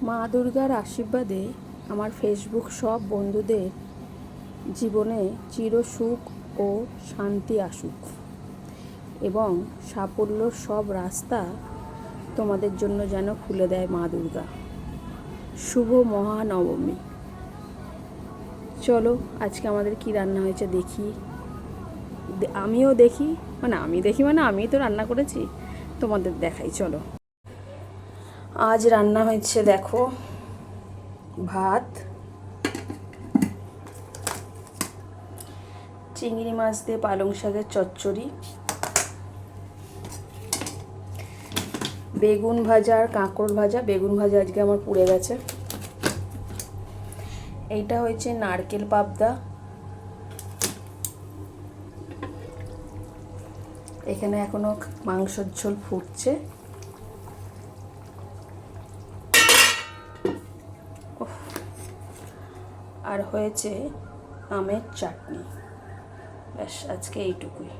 মা দুর্গার আশীর্বাদে আমার ফেসবুক সব বন্ধুদের জীবনে চির সুখ ও শান্তি আসুক এবং সাফল্যর সব রাস্তা তোমাদের জন্য যেন খুলে দেয় মা দুর্গা। শুভ মহানবমী। চলো আজকে আমাদের কি রান্না হয়েছে দেখি। আমিও দেখি, আমি তো রান্না করেছি, তোমাদের দেখাই। চলো, আজ রান্না হয়েছে দেখো, ভাত, চিংড়ি মাছ দিয়ে পালং শাকের চচ্চড়ি, বেগুন ভাজা আর কাঁকরোল ভাজা। বেগুন ভাজা আজকে আমার পুড়ে গেছে। এইটা হয়েছে নারকেল পাবদা। এখানে এখনো মাংসের ঝোল ফুটছে। আর হয়েছে আমের চাটনি। ব্যাস, আজকে এইটুকুই।